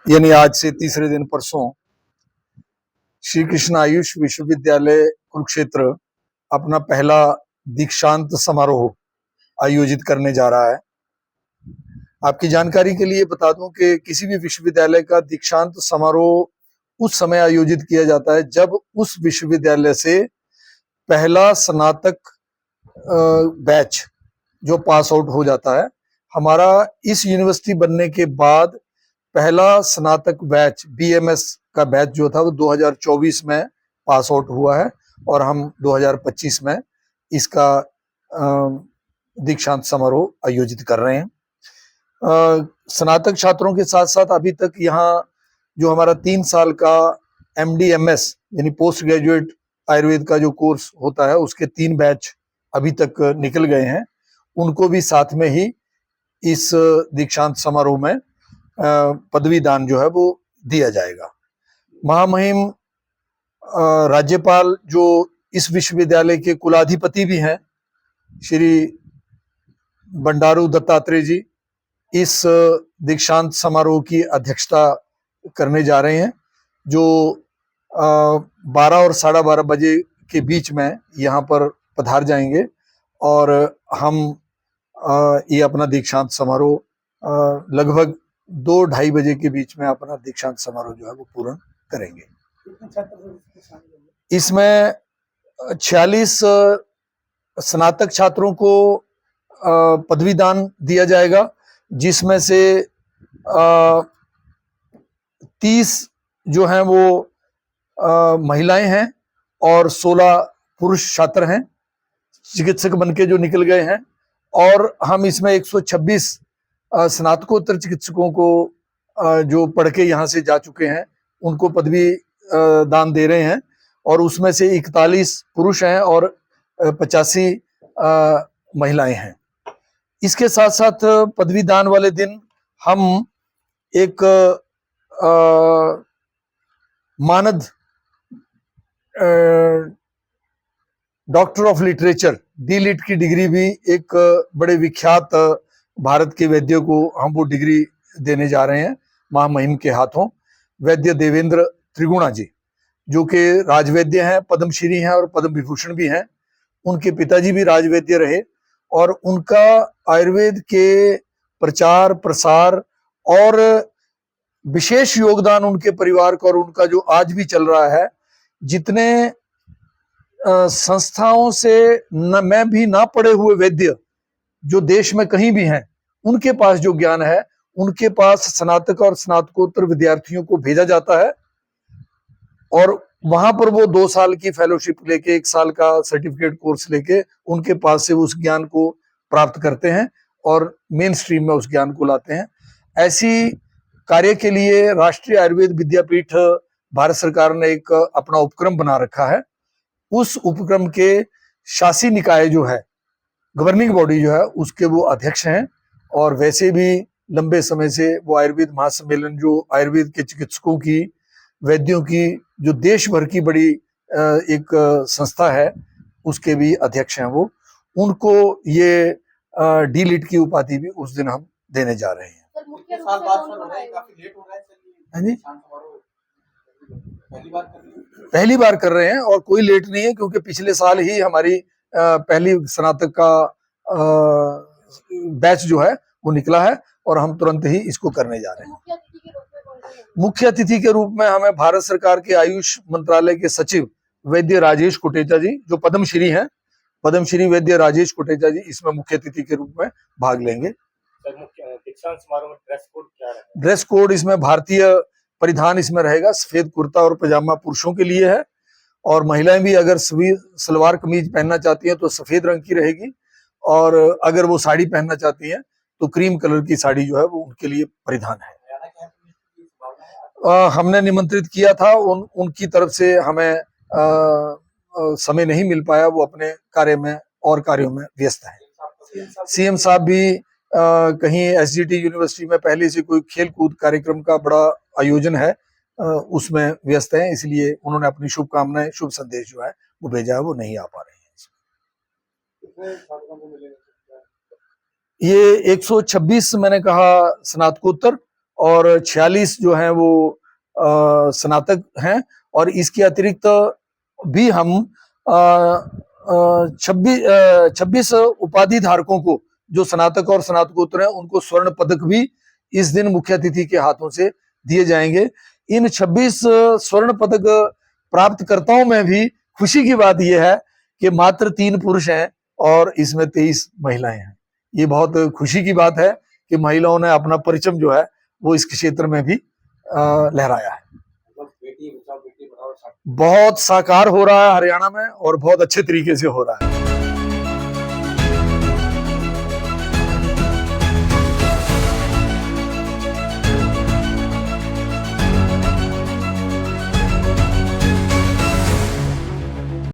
यानी आज से तीसरे दिन परसों श्री कृष्ण आयुष विश्वविद्यालय कुरुक्षेत्र अपना पहला दीक्षांत समारोह आयोजित करने जा रहा है। आपकी जानकारी के लिए बता दूं कि किसी भी विश्वविद्यालय का दीक्षांत समारोह उस समय आयोजित किया जाता है जब उस विश्वविद्यालय से पहला स्नातक बैच जो पास आउट हो जाता है। हमारा इस यूनिवर्सिटी बनने के बाद पहला स्नातक बैच बीएमएस का बैच जो था वो 2024 में पास आउट हुआ है और हम 2025 में इसका दीक्षांत समारोह आयोजित कर रहे हैं। स्नातक छात्रों के साथ साथ अभी तक यहाँ जो हमारा 3 साल का एमडीएमएस यानी पोस्ट ग्रेजुएट आयुर्वेद का जो कोर्स होता है उसके 3 बैच अभी तक निकल गए हैं, उनको भी साथ में ही इस दीक्षांत समारोह में पदवी दान जो है वो दिया जाएगा। महामहिम राज्यपाल जो इस विश्वविद्यालय के कुलाधिपति भी हैं श्री बंडारू दत्तात्रेय जी इस दीक्षांत समारोह की अध्यक्षता करने जा रहे हैं, जो 12 और 12:30 बजे के बीच में यहाँ पर पधार जाएंगे और हम ये अपना दीक्षांत समारोह लगभग 2-2:30 बजे के बीच में अपना दीक्षांत समारोह जो है वो पूर्ण करेंगे। इसमें 46 स्नातक छात्रों को पदवी दान दिया जाएगा, जिसमें से 30 जो हैं वो महिलाएं हैं और 16 पुरुष छात्र हैं, चिकित्सक बनके जो निकल गए हैं। और हम इसमें 126 स्नातकोत्तर चिकित्सकों को जो पढ़ के यहाँ से जा चुके हैं उनको पदवी दान दे रहे हैं और उसमें से 41 पुरुष हैं और 85 महिलाएं हैं। इसके साथ साथ पदवी दान वाले दिन हम एक मानद डॉक्टर ऑफ लिटरेचर डी.लिट की डिग्री भी एक बड़े विख्यात भारत के वैद्य को हम वो डिग्री देने जा रहे हैं महामहिम के हाथों। वैद्य देवेंद्र त्रिगुणा जी जो कि राजवैद्य हैं, पद्मश्री हैं और पद्म विभूषण भी हैं। उनके पिताजी भी राजवैद्य रहे और उनका आयुर्वेद के प्रचार प्रसार और विशेष योगदान उनके परिवार का और उनका जो आज भी चल रहा है। जितने संस्थाओं से न मैं भी ना पढ़े हुए वैद्य जो देश में कहीं भी हैं, उनके पास जो ज्ञान है उनके पास स्नातक और स्नातकोत्तर विद्यार्थियों को भेजा जाता है और वहां पर वो 2 साल की फेलोशिप लेके 1 साल का सर्टिफिकेट कोर्स लेके उनके पास से उस ज्ञान को प्राप्त करते हैं और मेन स्ट्रीम में उस ज्ञान को लाते हैं। ऐसी कार्य के लिए राष्ट्रीय आयुर्वेद विद्यापीठ भारत सरकार ने एक अपना उपक्रम बना रखा है। उस उपक्रम के शासी निकाय जो है, गवर्निंग बॉडी जो है, उसके वो अध्यक्ष हैं और वैसे भी लंबे समय से वो आयुर्वेद महासम्मेलन जो आयुर्वेद के चिकित्सकों की, वैद्यों की जो देश भर की बड़ी एक संस्था है, उसके भी अध्यक्ष हैं वो। उनको ये डी.लिट की उपाधि भी उस दिन हम देने जा रहे हैं। पहली बार कर रहे हैं और कोई लेट नहीं है, क्योंकि पिछले साल ही हमारी पहली स्नातक का बैच जो है वो निकला है और हम तुरंत ही इसको करने जा रहे हैं। मुख्य अतिथि के रूप में हमें भारत सरकार के आयुष मंत्रालय के सचिव वैद्य राजेश कोटेचा जी जो पद्मश्री हैं, पद्मश्री वैद्य राजेश कोटेचा जी इसमें मुख्य अतिथि के रूप में भाग लेंगे। दीक्षांत समारोह में ड्रेस कोड क्या रहेगा? ड्रेस कोड इसमें भारतीय परिधान इसमें रहेगा। सफेद कुर्ता और पजामा पुरुषों के लिए है और महिलाएं भी अगर सलवार कमीज पहनना चाहती हैं तो सफेद रंग की रहेगी और अगर वो साड़ी पहनना चाहती हैं तो क्रीम कलर की साड़ी जो है वो उनके लिए परिधान है। हमने निमंत्रित किया था, उनकी तरफ से हमें समय नहीं मिल पाया, वो अपने कार्य में और कार्यों में व्यस्त है। सीएम साहब भी कहीं एसजीटी यूनिवर्सिटी में पहले से कोई खेल कूद कार्यक्रम का बड़ा आयोजन है, उसमें व्यस्त हैं, इसलिए उन्होंने अपनी शुभकामनाएं, शुभ संदेश जो है वो भेजा है, वो नहीं आ पा रहे हैं। ये 126 मैंने कहा स्नातकोत्तर और 46 जो हैं वो स्नातक हैं। और इसके अतिरिक्त भी हम 26 उपाधि धारकों को, जो स्नातक और स्नातकोत्तर हैं, उनको स्वर्ण पदक भी इस दिन मुख्य अतिथि के हाथों से दिए जाएंगे। इन 26 स्वर्ण पदक प्राप्तकर्ताओं में भी खुशी की बात यह है कि मात्र 3 पुरुष हैं और इसमें 23 महिलाएं हैं। ये बहुत खुशी की बात है कि महिलाओं ने अपना परचम जो है वो इस क्षेत्र में भी लहराया है। बेटी बचाओ बेटी पढ़ाओ बहुत साकार हो रहा है हरियाणा में और बहुत अच्छे तरीके से हो रहा है।